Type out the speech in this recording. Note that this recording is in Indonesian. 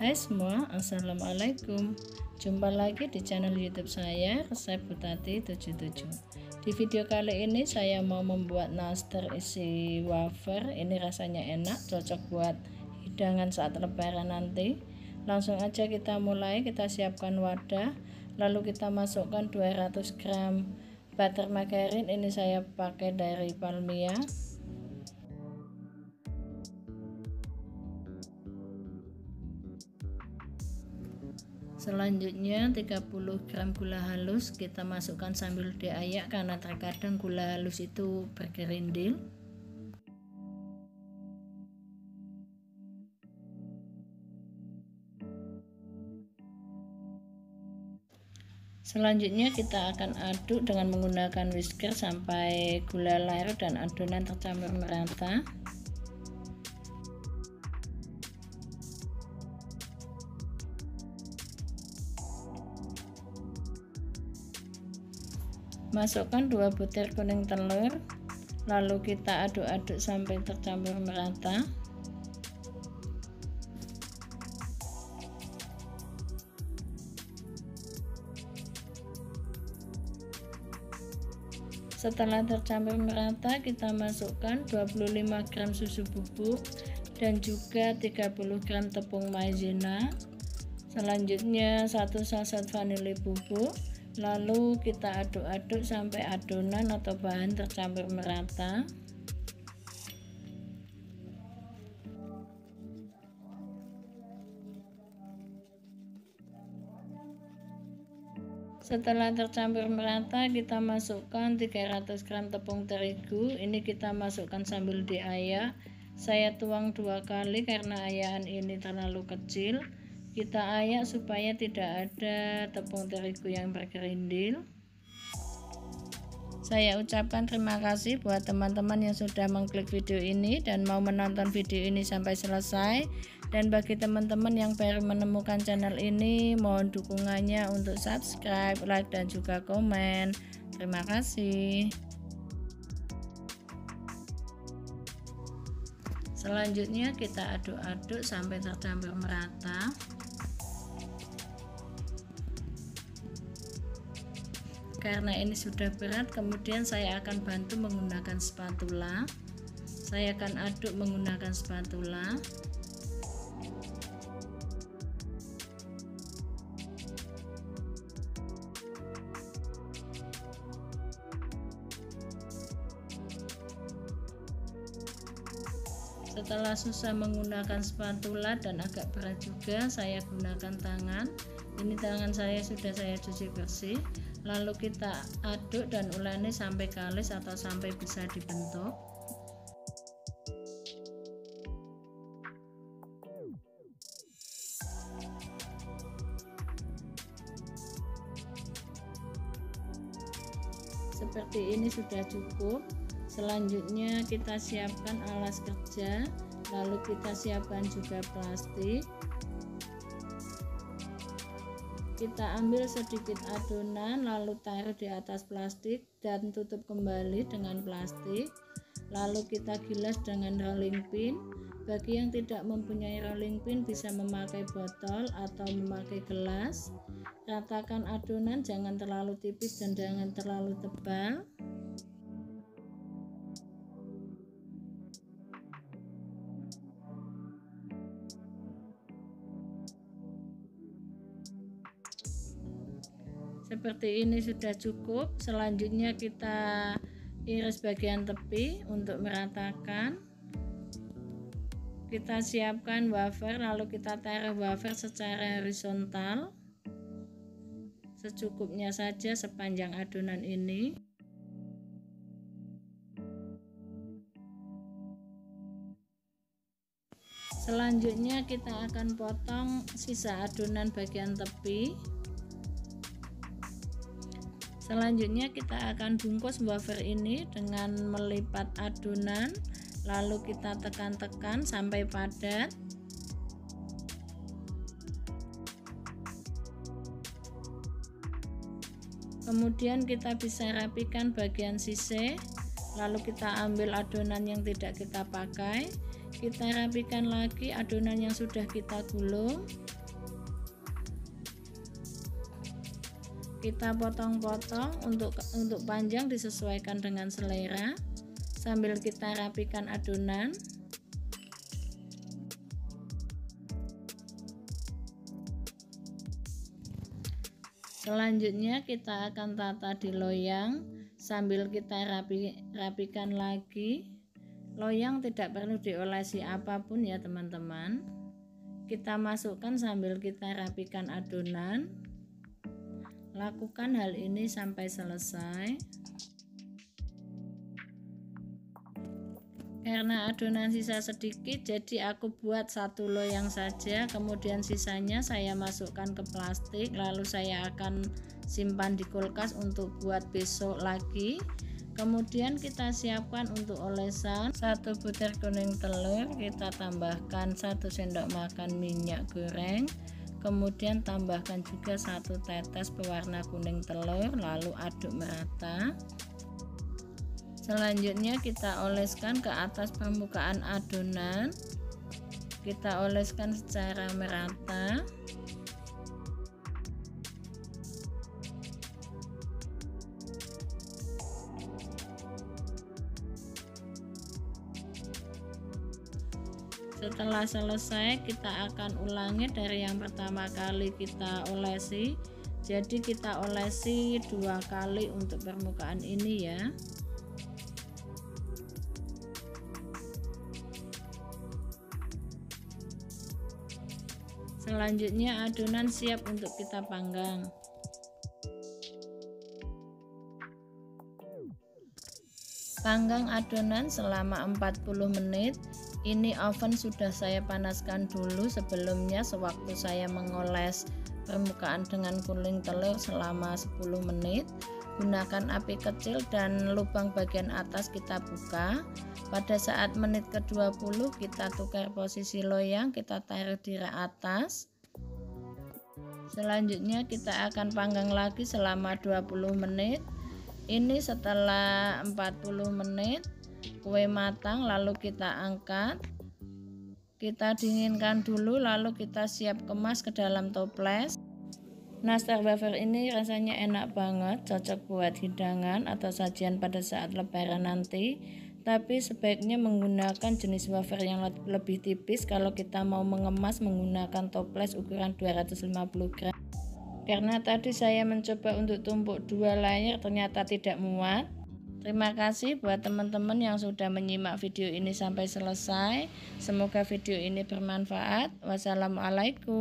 Hai semua, assalamualaikum. Jumpa lagi di channel YouTube saya, Resep Butati 77. Di video kali ini saya mau membuat nastar isi wafer. Ini rasanya enak, cocok buat hidangan saat lebaran nanti. Langsung aja kita mulai. Kita siapkan wadah, lalu kita masukkan 200 gram butter margarin. Ini saya pakai dari Palmia. Selanjutnya 30 gram gula halus kita masukkan sambil diayak karena terkadang gula halus itu bergerindil. Selanjutnya kita akan aduk dengan menggunakan whisker sampai gula larut dan adonan tercampur merata. Masukkan 2 butir kuning telur, lalu kita aduk-aduk sampai tercampur merata. Setelah tercampur merata, kita masukkan 25 gram susu bubuk dan juga 30 gram tepung maizena. Selanjutnya 1 saset vanili bubuk. Lalu kita aduk-aduk sampai adonan atau bahan tercampur merata. Setelah tercampur merata, kita masukkan 300 gram tepung terigu. Ini kita masukkan sambil diayak. Saya tuang 2 kali karena ayakan ini terlalu kecil. Kita ayak supaya tidak ada tepung terigu yang bergerindil. Saya ucapkan terima kasih buat teman-teman yang sudah mengklik video ini dan mau menonton video ini sampai selesai. Dan bagi teman-teman yang baru menemukan channel ini, mohon dukungannya untuk subscribe, like, dan juga komen. Terima kasih. Selanjutnya kita aduk-aduk sampai tercampur merata. Karena ini sudah berat, kemudian saya akan bantu menggunakan spatula. Saya akan aduk menggunakan spatula. Setelah susah menggunakan spatula dan agak berat juga, saya gunakan tangan. Ini tangan saya sudah saya cuci bersih. Lalu kita aduk dan uleni sampai kalis atau sampai bisa dibentuk. Seperti ini sudah cukup. Selanjutnya kita siapkan alas kerja, lalu kita siapkan juga plastik. Kita ambil sedikit adonan lalu taruh di atas plastik dan tutup kembali dengan plastik. Lalu kita gilas dengan rolling pin. Bagi yang tidak mempunyai rolling pin bisa memakai botol atau memakai gelas. Ratakan adonan, jangan terlalu tipis dan jangan terlalu tebal. Seperti ini sudah cukup. Selanjutnya kita iris bagian tepi untuk meratakan. Kita siapkan wafer, lalu kita taruh wafer secara horizontal secukupnya saja sepanjang adonan ini. Selanjutnya kita akan potong sisa adonan bagian tepi. Selanjutnya kita akan bungkus wafer ini dengan melipat adonan, lalu kita tekan-tekan sampai padat. Kemudian kita bisa rapikan bagian sisir, lalu kita ambil adonan yang tidak kita pakai, Kita rapikan lagi adonan yang sudah kita gulung. Kita potong-potong, untuk panjang disesuaikan dengan selera, sambil kita rapikan adonan. Selanjutnya kita akan tata di loyang sambil kita rapikan lagi. Loyang tidak perlu diolesi apapun ya teman-teman. Kita masukkan sambil kita rapikan adonan. Lakukan hal ini sampai selesai. Karena adonan sisa sedikit, jadi aku buat satu loyang saja, kemudian sisanya saya masukkan ke plastik, lalu saya akan simpan di kulkas untuk buat besok lagi. Kemudian kita siapkan untuk olesan. 1 butir kuning telur, kita tambahkan 1 sendok makan minyak goreng, kemudian tambahkan juga 1 tetes pewarna kuning telur, lalu aduk merata. Selanjutnya kita oleskan ke atas permukaan adonan. Kita oleskan secara merata. Setelah selesai, kita akan ulangi dari yang pertama kali kita olesi. Jadi kita olesi 2 kali untuk permukaan ini ya. Selanjutnya adonan siap untuk kita panggang. Panggang adonan selama 40 menit. Ini oven sudah saya panaskan dulu sebelumnya sewaktu saya mengoles permukaan dengan kuning telur selama 10 menit. Gunakan api kecil dan lubang bagian atas kita buka. Pada saat menit ke-20 kita tukar posisi loyang, kita taruh di rak atas. Selanjutnya kita akan panggang lagi selama 20 menit. Ini setelah 40 menit kue matang, lalu kita angkat. Kita dinginkan dulu, lalu kita siap kemas ke dalam toples. Nastar wafer ini rasanya enak banget, cocok buat hidangan atau sajian pada saat lebaran nanti. Tapi sebaiknya menggunakan jenis wafer yang lebih tipis kalau kita mau mengemas menggunakan toples ukuran 250 gram. Karena tadi saya mencoba untuk tumpuk 2 layer ternyata tidak muat. Terima kasih buat teman-teman yang sudah menyimak video ini sampai selesai. Semoga video ini bermanfaat. Wassalamualaikum.